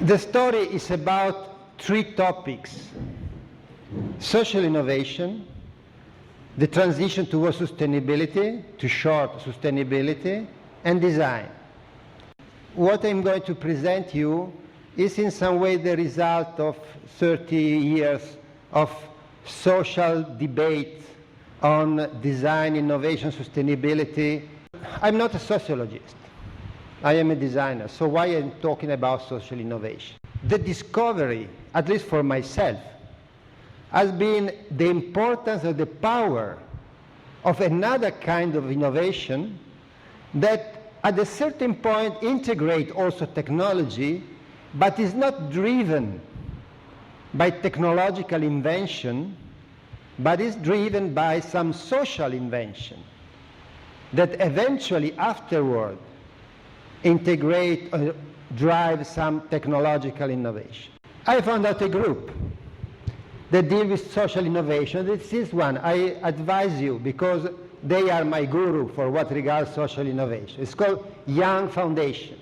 The story is about three topics: social innovation, the transition towards sustainability, to short sustainability, and design. What I'm going to present you is in some way the result of 30 years of social debate on design, innovation, sustainability. I'm not a sociologist. I am a designer, so why am I talking about social innovation? The discovery, at least for myself, has been the importance of the power of another kind of innovation that at a certain point integrate also technology, but is not driven by technological invention, but is driven by some social invention that eventually afterward integrate or drive some technological innovation. I found out a group that deal with social innovation. This is one. I advise you because they are my guru for what regards social innovation. It's called Young Foundation.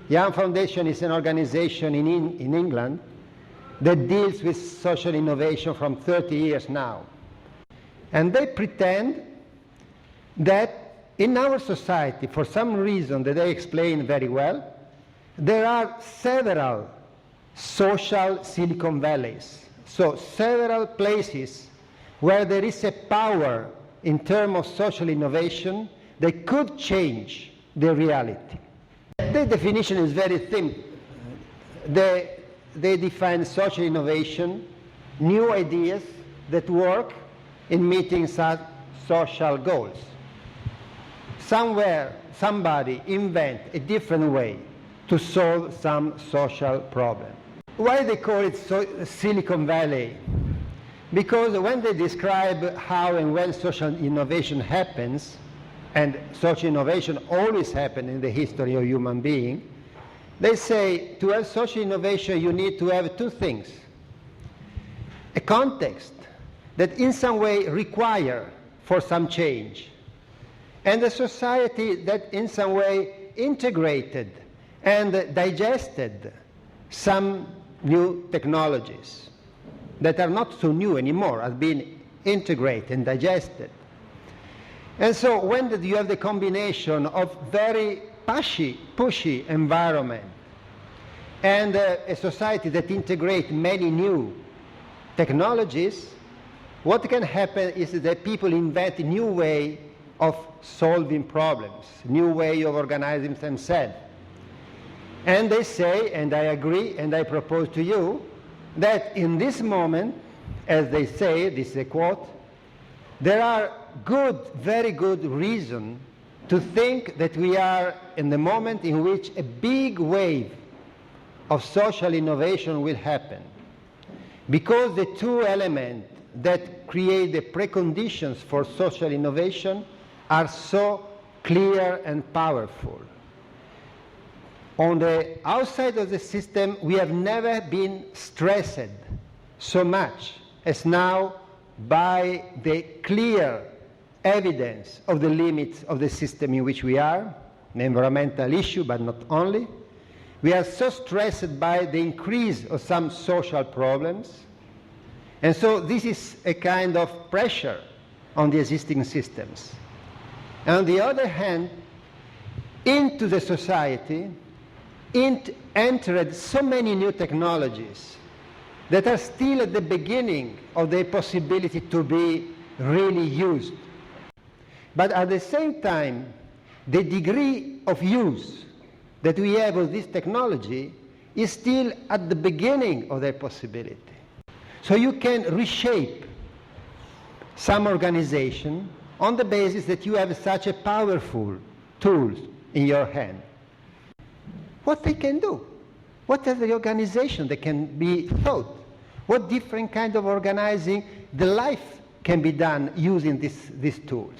Young Foundation is an organization in England that deals with social innovation from 30 years now. And they pretend that in our society, for some reason that they explain very well, there are several social Silicon Valleys. So several places where there is a power in terms of social innovation that could change the reality. The definition is very simple. They define social innovation, new ideas that work in meeting such social goals. Somewhere, somebody invent a different way to solve some social problem. Why they call it Silicon Valley? Because when they describe how and when social innovation happens, and social innovation always happens in the history of human being, they say to have social innovation you need to have two things: a context that in some way require for some change, and a society that in some way integrated and digested some new technologies that are not so new anymore, have been integrated and digested. And so when you have the combination of very pushy environment and a society that integrates many new technologies, what can happen is that people invent a new way of solving problems, new way of organizing themselves. And they say, and I agree, and I propose to you, that in this moment, as they say, this is a quote, there are good, very good reason to think that we are in the moment in which a big wave of social innovation will happen. Because the two elements that create the preconditions for social innovation are so clear and powerful. On the outside of the system, we have never been stressed so much as now by the clear evidence of the limits of the system in which we are, an environmental issue, but not only. We are so stressed by the increase of some social problems. And so this is a kind of pressure on the existing systems. And on the other hand, into the society entered so many new technologies that are still at the beginning of their possibility to be really used. But at the same time, the degree of use that we have of this technology is still at the beginning of their possibility. So you can reshape some organization on the basis that you have such a powerful tools in your hand. What they can do? What is the organization that can be thought? What different kind of organizing the life can be done using these tools?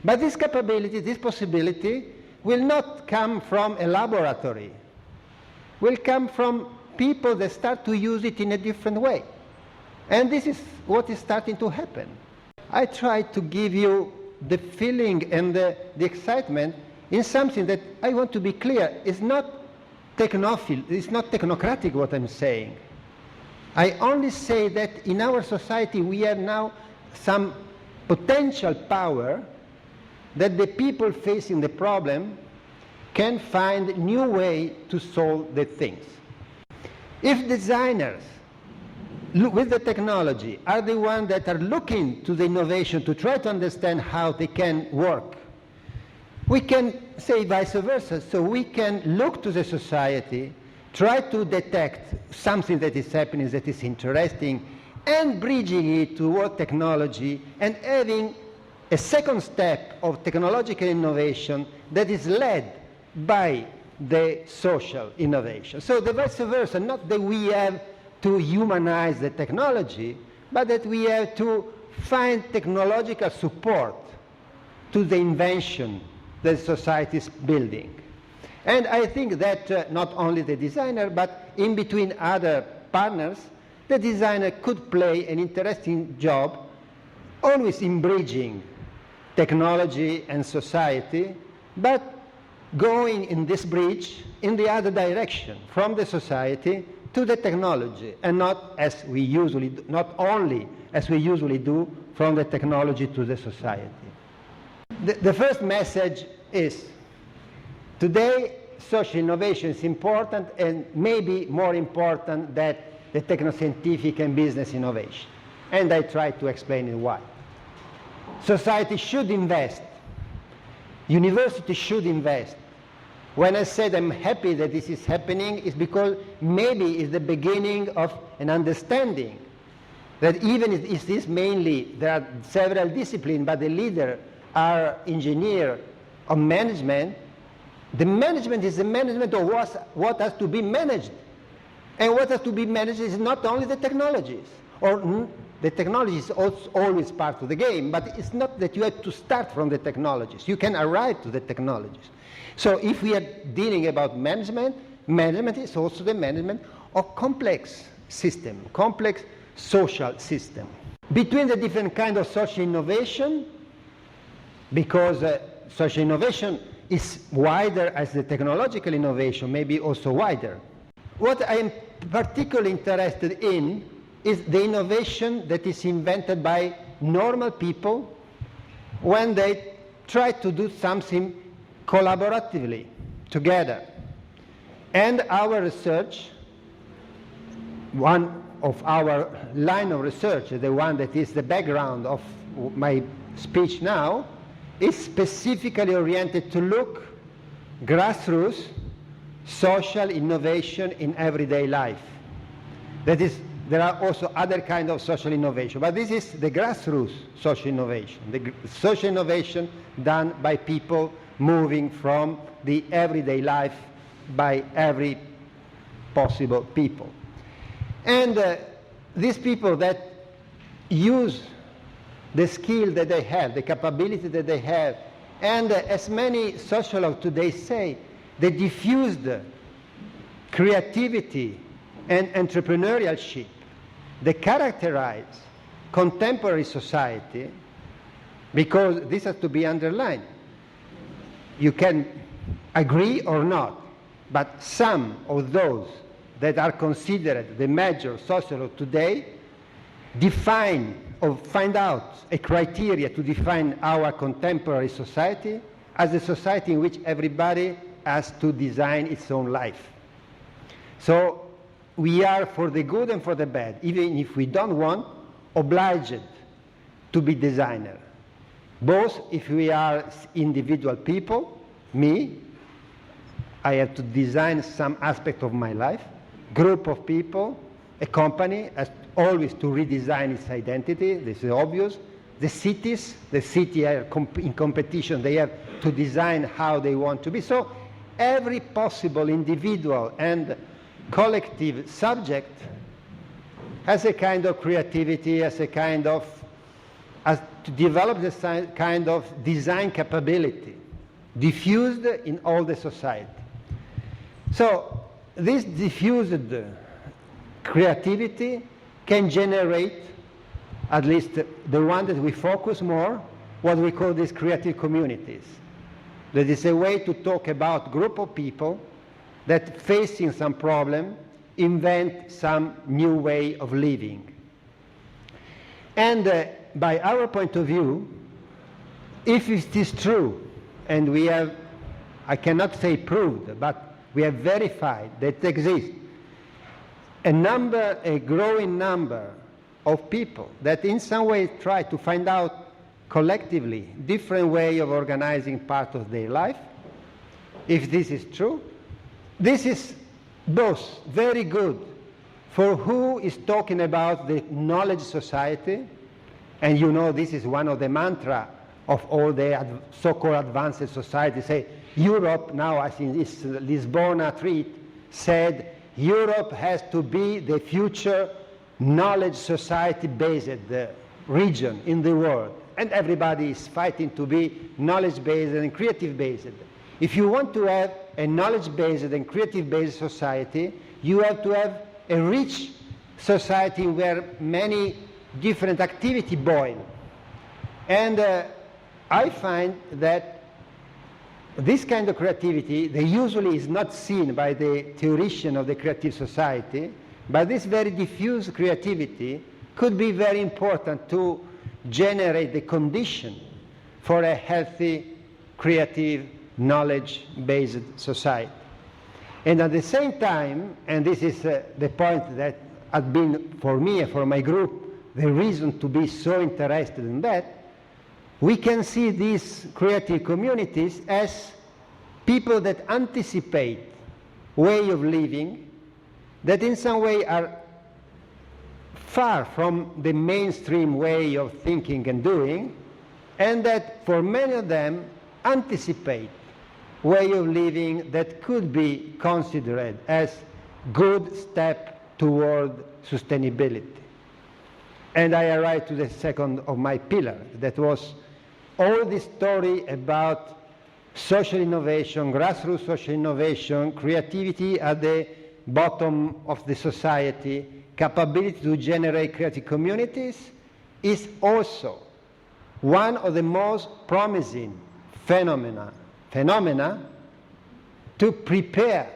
But this capability, this possibility, will not come from a laboratory. Will come from people that start to use it in a different way. And this is what is starting to happen. I try to give you the feeling and the excitement in something that I want to be clear is not technophile, it's not technocratic what I'm saying. I only say that in our society we have now some potential power that the people facing the problem can find new way to solve the things. If designers with the technology are the ones that are looking to the innovation to try to understand how they can work, we can say vice versa. So we can look to the society, try to detect something that is happening that is interesting, and bridging it toward technology and having a second step of technological innovation that is led by the social innovation. So the vice versa, not that we have to humanize the technology, but that we have to find technological support to the invention that society is building. And I think that not only the designer, but in between other partners, the designer could play an interesting job, always in bridging technology and society, but going in this bridge in the other direction, from the society to the technology, and not as we usually do, not only as we usually do from the technology to the society. The first message is, today social innovation is important and maybe more important than the technoscientific and business innovation. And I try to explain why. Society should invest. University should invest. When I said I'm happy that this is happening, it's because maybe it's the beginning of an understanding that even if it is mainly, there are several disciplines, but the leader are engineer or management, the management is the management of what has to be managed. And what has to be managed is not only the technologies, or the technology is always part of the game, but it's not that you have to start from the technologies. You can arrive to the technologies. So if we are dealing about management, management is also the management of complex system, complex social system. Between the different kinds of social innovation, because social innovation is wider as the technological innovation, maybe also wider. What I am particularly interested in is the innovation that is invented by normal people when they try to do something collaboratively, together. And our research, one of our line of research, the one that is the background of my speech now, is specifically oriented to look grassroots social innovation in everyday life. That is, there are also other kinds of social innovation, but this is the grassroots social innovation, the social innovation done by people moving from the everyday life by every possible people. And these people that use the skill that they have, the capability that they have, and as many sociologists today say, the diffused creativity and entrepreneurship that characterize contemporary society, because this has to be underlined. You can agree or not, but some of those that are considered the major sociologists today define or find out a criteria to define our contemporary society as a society in which everybody has to design its own life. So we are, for the good and for the bad, even if we don't want, obliged to be designer. Both if we are individual people, me, I have to design some aspect of my life, group of people, a company has always to redesign its identity, this is obvious. The cities, the city are in competition, they have to design how they want to be. So every possible individual and collective subject has a kind of creativity, has to develop this kind of design capability, diffused in all the society. So this diffused creativity can generate, at least the one that we focus more, what we call these creative communities. That is a way to talk about group of people that facing some problem, invent some new way of living. And by our point of view, if it is true, and we have, I cannot say proved, but we have verified that exists a growing number of people that in some way try to find out collectively different way of organizing part of their life. If this is true, this is both very good for who is talking about the knowledge society, and you know this is one of the mantra of all the so-called advanced societies. Say Europe now, I think this Lisbon Treaty said Europe has to be the future knowledge society based region in the world, and everybody is fighting to be knowledge based and creative based. If you want to have a knowledge based and creative based society, you have to have a rich society where many different activity boil. And I find that this kind of creativity, they usually is not seen by the theoretician of the creative society, but this very diffuse creativity could be very important to generate the condition for a healthy, creative, knowledge-based society. And at the same time, and this is the point that has been for me and for my group the reason to be so interested in that, we can see these creative communities as people that anticipate way of living that in some way are far from the mainstream way of thinking and doing, and that for many of them anticipate way of living that could be considered as good step toward sustainability. And I arrived to the second of my pillar, that was all this story about social innovation, grassroots social innovation, creativity at the bottom of the society, capability to generate creative communities, is also one of the most promising phenomena to prepare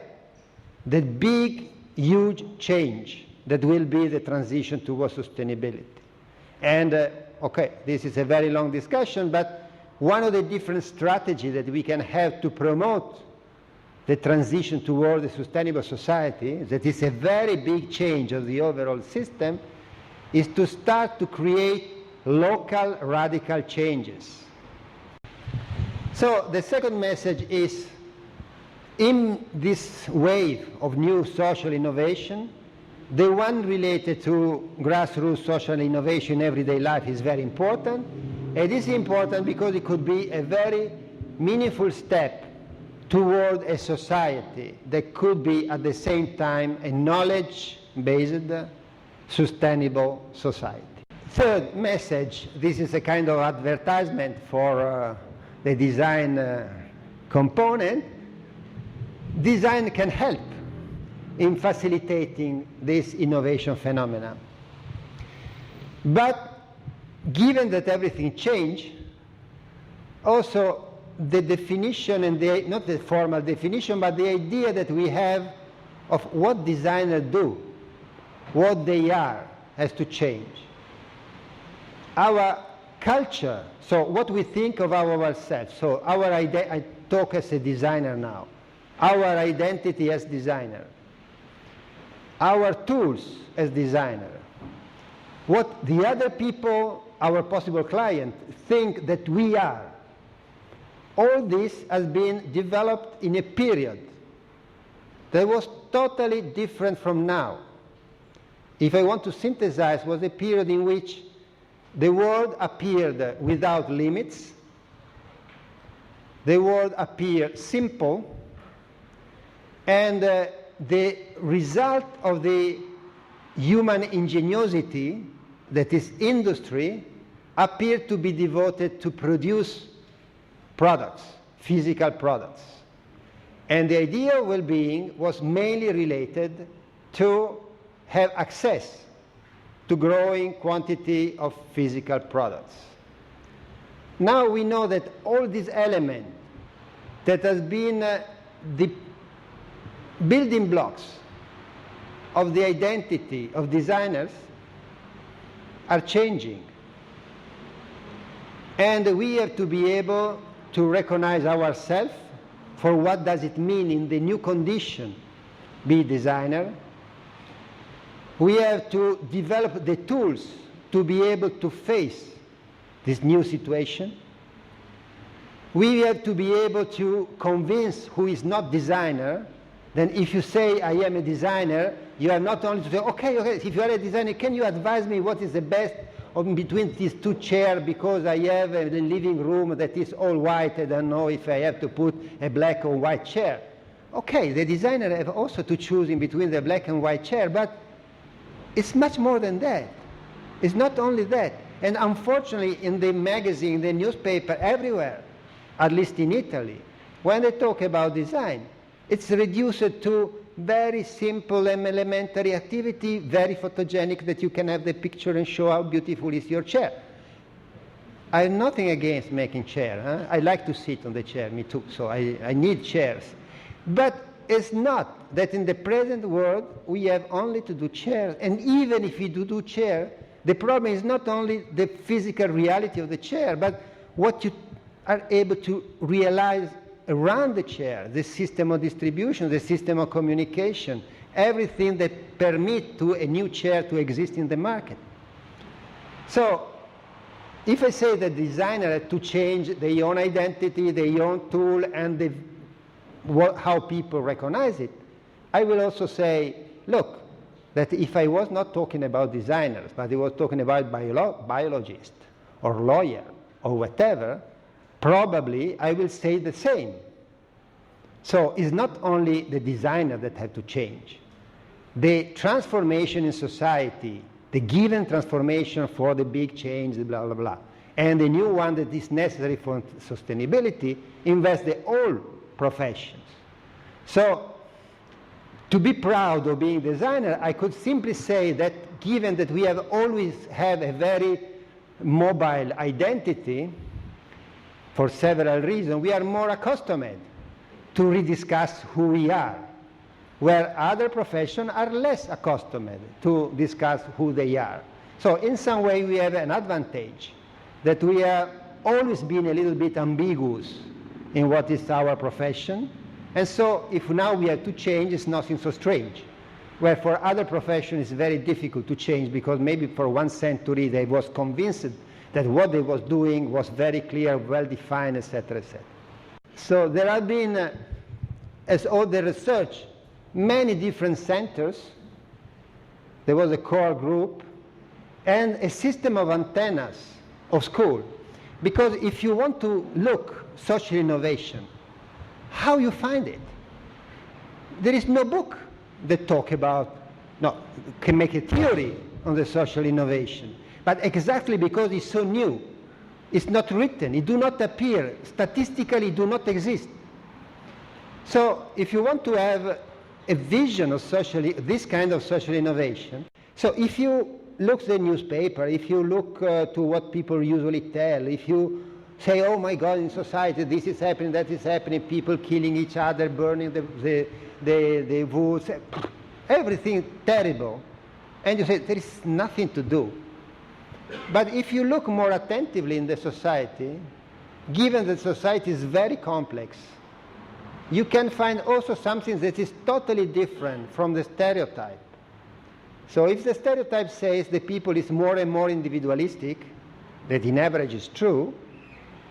the big, huge change that will be the transition towards sustainability. And okay, this is a very long discussion, but one of the different strategies that we can have to promote the transition toward a sustainable society, that is a very big change of the overall system, is to start to create local radical changes. So the second message is, in this wave of new social innovation, the one related to grassroots social innovation in everyday life is very important. It is important because it could be a very meaningful step toward a society that could be at the same time a knowledge-based, sustainable society. Third message, this is a kind of advertisement for the design component. Design can help in facilitating this innovation phenomena. But given that everything changed, also the definition, and not the formal definition, but the idea that we have of what designers do, what they are, has to change. Our culture, so what we think of ourselves, so I talk as a designer now, our identity as designer, our tools as designer, what the other people, our possible client, think that we are. All this has been developed in a period that was totally different from now. If I want to synthesize, was a period in which the world appeared without limits, the world appeared simple, and the result of the human ingenuity, that is industry, appeared to be devoted to produce products, physical products. And the idea of well-being was mainly related to have access to growing quantity of physical products. Now we know that all these elements that has been building blocks of the identity of designers are changing. And we have to be able to recognize ourselves for what does it mean in the new condition, be a designer. We have to develop the tools to be able to face this new situation. We have to be able to convince who is not designer. Then if you say, I am a designer, you have not only to say, okay, if you are a designer, can you advise me what is the best between these two chairs, because I have a living room that is all white, I don't know if I have to put a black or white chair. Okay, the designer have also to choose in between the black and white chair, but it's much more than that. It's not only that. And unfortunately, in the magazine, the newspaper, everywhere, at least in Italy, when they talk about design, it's reduced to very simple and elementary activity, very photogenic, that you can have the picture and show how beautiful is your chair. I have nothing against making chair. Huh? I like to sit on the chair, me too, so I need chairs. But it's not that in the present world we have only to do chairs. And even if we do chair, the problem is not only the physical reality of the chair, but what you are able to realize around the chair, the system of distribution, the system of communication, everything that permits to a new chair to exist in the market. So if I say that designer had to change their own identity, their own tool, and how people recognize it, I will also say, look, that if I was not talking about designers, but I was talking about biologists or lawyer or whatever, probably I will say the same. So it's not only the designer that have to change. The transformation in society, the given transformation for the big change, blah, blah, blah, and the new one that is necessary for sustainability invests the whole professions. So to be proud of being a designer, I could simply say that given that we have always had a very mobile identity, for several reasons, we are more accustomed to rediscuss who we are, where other professions are less accustomed to discuss who they are. So in some way we have an advantage that we have always been a little bit ambiguous in what is our profession, and so if now we have to change, it's nothing so strange. Where for other professions it's very difficult to change because maybe for 1 century they was convinced that what they was doing was very clear, well-defined, etc., etc. So there have been, as all the research, many different centers. There was a core group and a system of antennas of school. Because if you want to look social innovation, how you find it? There is no book that talk about, no, can make a theory on the social innovation. But exactly because it's so new, it's not written, it do not appear, statistically do not exist. So if you want to have a vision of this kind of social innovation, so if you look at the newspaper, if you look to what people usually tell, if you say, oh my God, in society this is happening, that is happening, people killing each other, burning the woods, everything terrible, and you say there is nothing to do. But if you look more attentively in the society, given that society is very complex, you can find also something that is totally different from the stereotype. So if the stereotype says the people is more and more individualistic, that in average is true,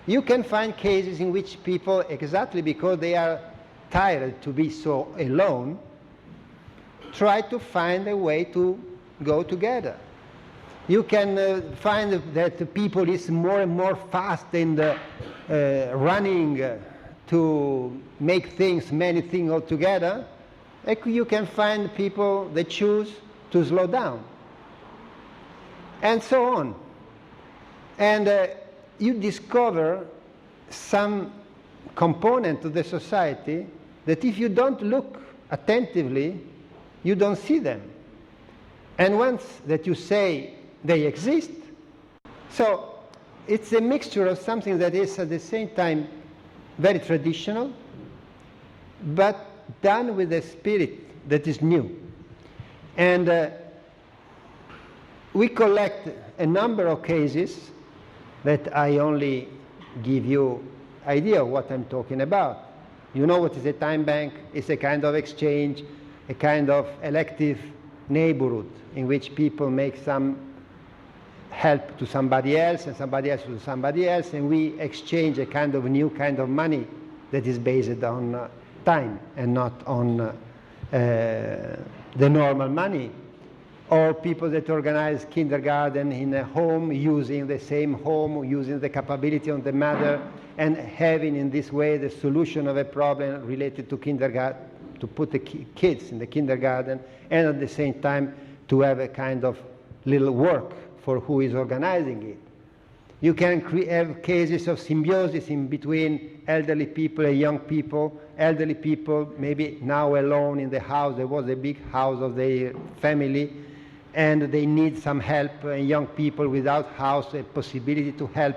you can find cases in which people, exactly because they are tired to be so alone, try to find a way to go together. You can find that the people is more and more fast in the running to make things, many things all together. You can find people that choose to slow down, and so on. And you discover some component of the society that if you don't look attentively, you don't see them. And once that you say they exist, so it's a mixture of something that is at the same time very traditional, but done with a spirit that is new. And we collect a number of cases that I only give you idea of what I'm talking about. You know what is a time bank? It's a kind of exchange, a kind of elective neighborhood in which people make some help to somebody else and somebody else to somebody else, and we exchange a kind of new kind of money that is based on time and not on the normal money. Or people that organize kindergarten in a home, using the same home, using the capability of the mother, and having in this way the solution of a problem related to kindergarten, to put the kids in the kindergarten, and at the same time to have a kind of little work for who is organizing it. You can have cases of symbiosis in between elderly people and young people. Elderly people maybe now alone in the house, there was a big house of their family, and they need some help, and young people without house, a possibility to help,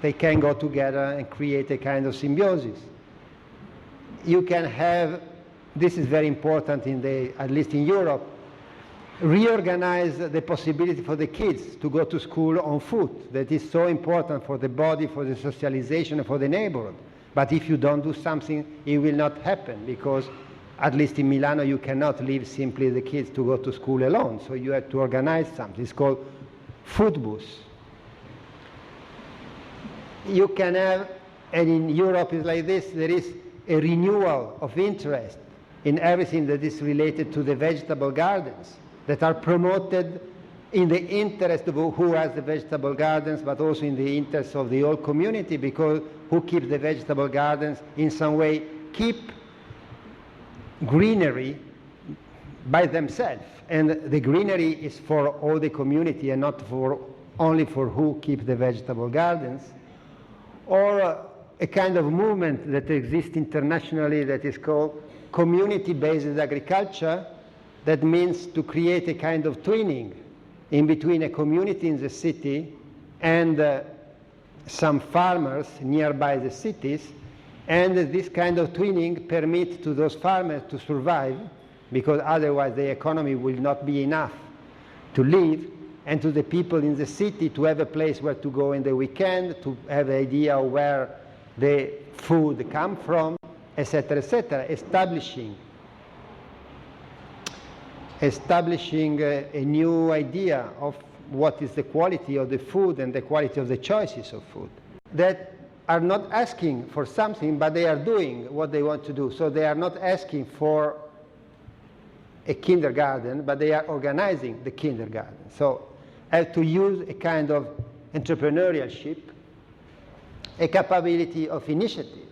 they can go together and create a kind of symbiosis. You can have, this is very important at least in Europe, reorganize the possibility for the kids to go to school on foot. That is so important for the body, for the socialization, and for the neighborhood. But if you don't do something, it will not happen, because at least in Milano, you cannot leave simply the kids to go to school alone. So you have to organize something. It's called food bus. You can have, and in Europe it's like this, there is a renewal of interest in everything that is related to the vegetable gardens that are promoted in the interest of who has the vegetable gardens, but also in the interest of the whole community, because who keeps the vegetable gardens in some way keep greenery by themselves, and the greenery is for all the community and not only for who keep the vegetable gardens. Or a kind of movement that exists internationally that is called community-based agriculture, that means to create a kind of twinning in between a community in the city and some farmers nearby the cities. And this kind of twinning permits to those farmers to survive, because otherwise the economy will not be enough to live, and to the people in the city to have a place where to go in the weekend, to have an idea of where the food comes from, etc., etc., establishing a new idea of what is the quality of the food and the quality of the choices of food, that are not asking for something, but they are doing what they want to do. So they are not asking for a kindergarten, but they are organizing the kindergarten. So have to use a kind of entrepreneurship, a capability of initiative.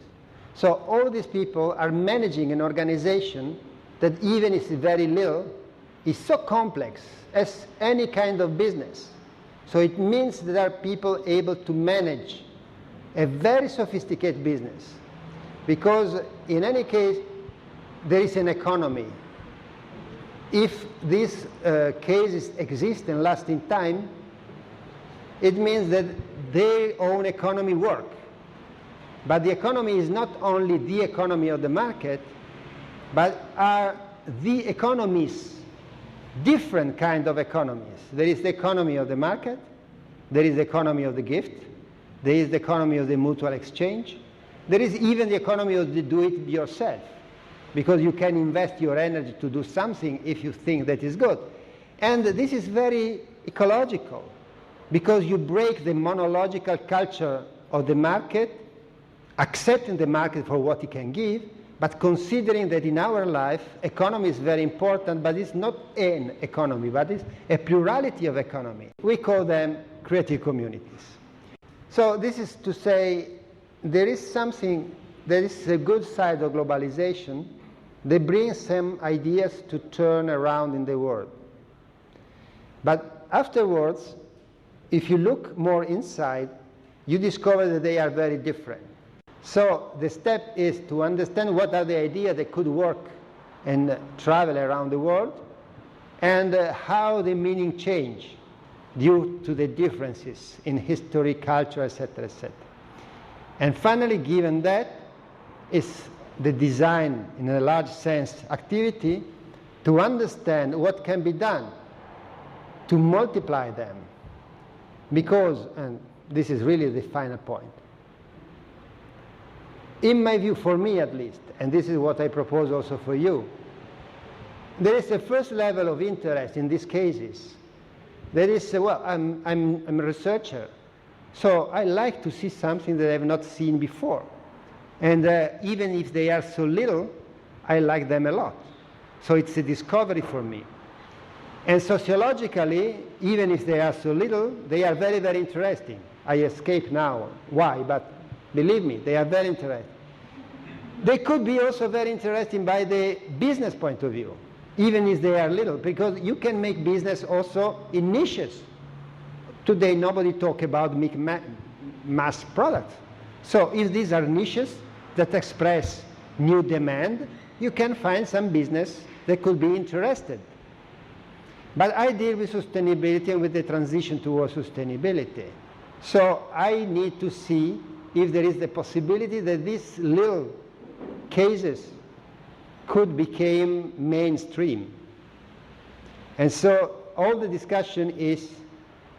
So all these people are managing an organization that, even if it's very little, is so complex as any kind of business. So it means that there are people able to manage a very sophisticated business, because in any case there is an economy. If these cases exist and last in time, it means that their own economy works. But the economy is not only the economy of the market, but are the economies, different kind of economies. There is the economy of the market, there is the economy of the gift, there is the economy of the mutual exchange, there is even the economy of the do-it-yourself, because you can invest your energy to do something if you think that is good. And this is very ecological, because you break the monological culture of the market, accepting the market for what it can give, but considering that in our life, economy is very important, but it's not an economy, but it's a plurality of economy. We call them creative communities. So this is to say, there is something, there is a good side of globalization. They bring some ideas to turn around in the world. But afterwards, if you look more inside, you discover that they are very different. So the step is to understand what are the ideas that could work and travel around the world, and how the meaning change due to the differences in history, culture, etc., etc. And finally, given that, it's the design in a large sense activity to understand what can be done to multiply them. Because, and this is really the final point, in my view, for me at least, and this is what I propose also for you, there is a first level of interest in these cases. There is, well, I'm a researcher, so I like to see something that I've not seen before. And even if they are so little, I like them a lot. So it's a discovery for me. And sociologically, even if they are so little, they are very, very interesting. I escape now why, but believe me, they are very interesting. They could be also very interesting by the business point of view, even if they are little, because you can make business also in niches. Today, nobody talks about make mass products. So if these are niches that express new demand, you can find some business that could be interested. But I deal with sustainability and with the transition towards sustainability. So I need to see if there is the possibility that these little cases could become mainstream. And so all the discussion is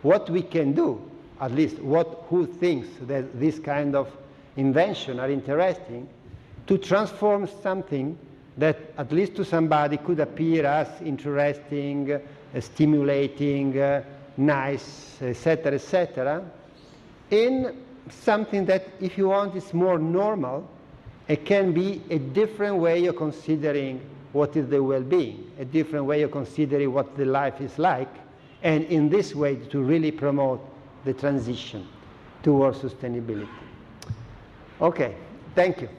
what we can do, at least who thinks that this kind of invention are interesting, to transform something that at least to somebody could appear as interesting, stimulating, nice, etc., in something that, if you want, is more normal. It can be a different way of considering what is the well-being, a different way of considering what the life is like, and in this way to really promote the transition towards sustainability. Okay, thank you.